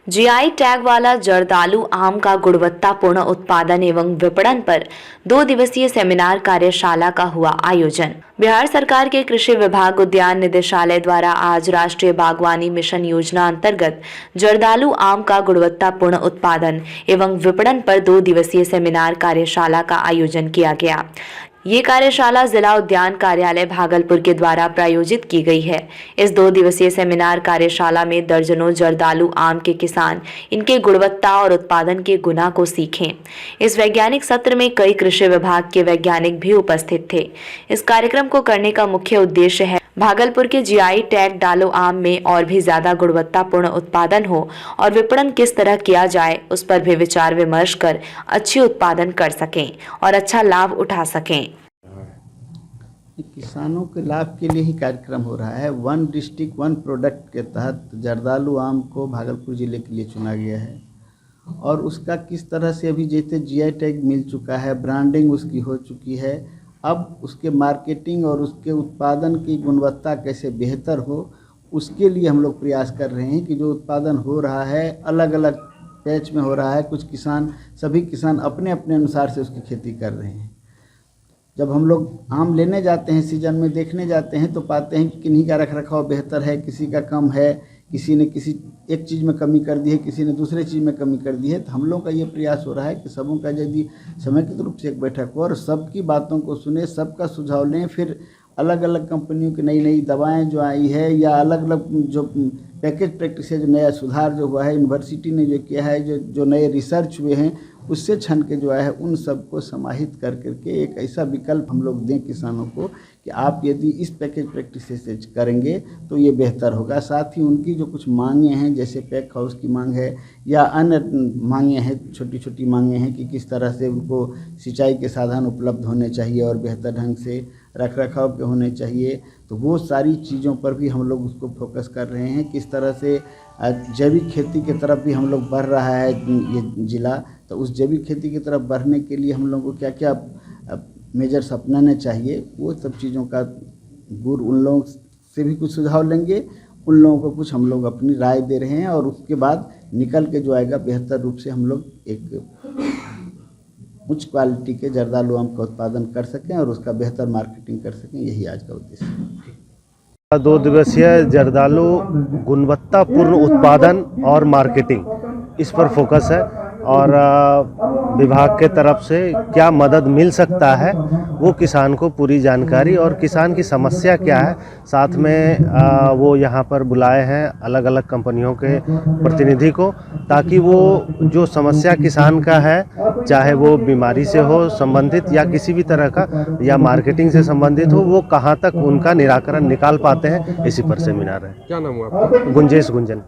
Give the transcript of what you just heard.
GI tag वाला जर्दालू आम का गुणवत्तापूर्ण उत्पादन एवं विपणन पर 2 दिवसीय सेमिनार कार्यशाला का हुआ आयोजन। बिहार सरकार के कृषि विभाग उद्यान निदेशालय द्वारा आज राष्ट्रीय बागवानी मिशन योजना अंतर्गत जर्दालू आम का गुणवत्तापूर्ण उत्पादन एवं विपणन पर 2 दिवसीय सेमिनार कार्यशाला का आयोजन किया गया। ये कार्यशाला जिला उद्यान कार्यालय भागलपुर के द्वारा प्रायोजित की गई है। इस 2 दिवसीय सेमिनार कार्यशाला में दर्जनों जर्दालू आम के किसान इनके गुणवत्ता और उत्पादन के गुना को सीखें। इस वैज्ञानिक सत्र में कई कृषि विभाग के वैज्ञानिक भी उपस्थित थे। इस कार्यक्रम को करने का मुख्य उद्देश्य है भागलपुर के जीआई टैग डालो आम में और भी ज्यादा गुणवत्तापूर्ण उत्पादन हो और विपणन किस तरह किया जाए उस पर भी विचार विमर्श कर अच्छी उत्पादन कर सकें और अच्छा लाभ उठा सकें। किसानों के लाभ के लिए ही कार्यक्रम हो रहा है। वन डिस्ट्रिक्ट वन प्रोडक्ट के तहत जर्दालू आम को भागलपुर ज़िले के लिए चुना गया है और उसका किस तरह से अभी जैसे जीआई टैग मिल चुका है, ब्रांडिंग उसकी हो चुकी है, अब उसके मार्केटिंग और उसके उत्पादन की गुणवत्ता कैसे बेहतर हो उसके लिए हम लोग प्रयास कर रहे हैं कि जो उत्पादन हो रहा है अलग अलग पैच में हो रहा है। कुछ किसान, सभी किसान अपने अपने अनुसार से उसकी खेती कर रहे हैं। जब हम लोग आम लेने जाते हैं, सीजन में देखने जाते हैं तो पाते हैं कि किन्हीं का रखरखाव बेहतर है, किसी का कम है, किसी ने किसी एक चीज़ में कमी कर दी है, किसी ने दूसरे चीज़ में कमी कर दी है। तो हम लोग का ये प्रयास हो रहा है कि सबों का यदि समेकित रूप से एक बैठक हो और सबकी बातों को सुने, सबका सुझाव लें, फिर अलग अलग कंपनियों की नई नई दवाएं जो आई है या अलग अलग जो पैकेज प्रैक्टिस है, जो नया सुधार जो हुआ है, यूनिवर्सिटी ने जो किया है, जो नए रिसर्च हुए हैं, उससे छन के जो है उन सबको समाहित कर करके एक ऐसा विकल्प हम लोग दें किसानों को कि आप यदि इस पैकेज प्रैक्टिस से करेंगे तो ये बेहतर होगा। साथ ही उनकी जो कुछ मांगें हैं, जैसे पैक हाउस की मांग है या अन्य मांगें हैं, छोटी छोटी मांगें हैं कि किस तरह से उनको सिंचाई के साधन उपलब्ध होने चाहिए और बेहतर ढंग से रखरखाव के होने चाहिए, तो वो सारी चीज़ों पर भी हम लोग उसको फोकस कर रहे हैं। किस तरह से जैविक खेती की तरफ भी हम लोग बढ़ रहा है ये ज़िला, तो उस जैविक खेती की तरफ बढ़ने के लिए हम लोगों को क्या क्या मेजर्स अपनाने चाहिए, वो सब चीज़ों का गुर उन लोगों से भी कुछ सुझाव लेंगे, उन लोगों को कुछ हम लोग अपनी राय दे रहे हैं और उसके बाद निकल के जो आएगा बेहतर रूप से हम लोग एक उच्च क्वालिटी के जर्दालू आम का उत्पादन कर सकें और उसका बेहतर मार्केटिंग कर सकें। यही आज का उद्देश्य है। 2 दिवसीय जर्दालू गुणवत्तापूर्ण उत्पादन और मार्केटिंग, इस पर फोकस है और विभाग के तरफ से क्या मदद मिल सकता है वो किसान को पूरी जानकारी और किसान की समस्या क्या है, साथ में वो यहाँ पर बुलाए हैं अलग अलग कंपनियों के प्रतिनिधि को, ताकि वो जो समस्या किसान का है, चाहे वो बीमारी से हो संबंधित या किसी भी तरह का या मार्केटिंग से संबंधित हो, वो कहाँ तक उनका निराकरण निकाल पाते हैं, इसी पर सेमिनार है। क्या नाम हुआ आपका? गुंजेश गुंजन।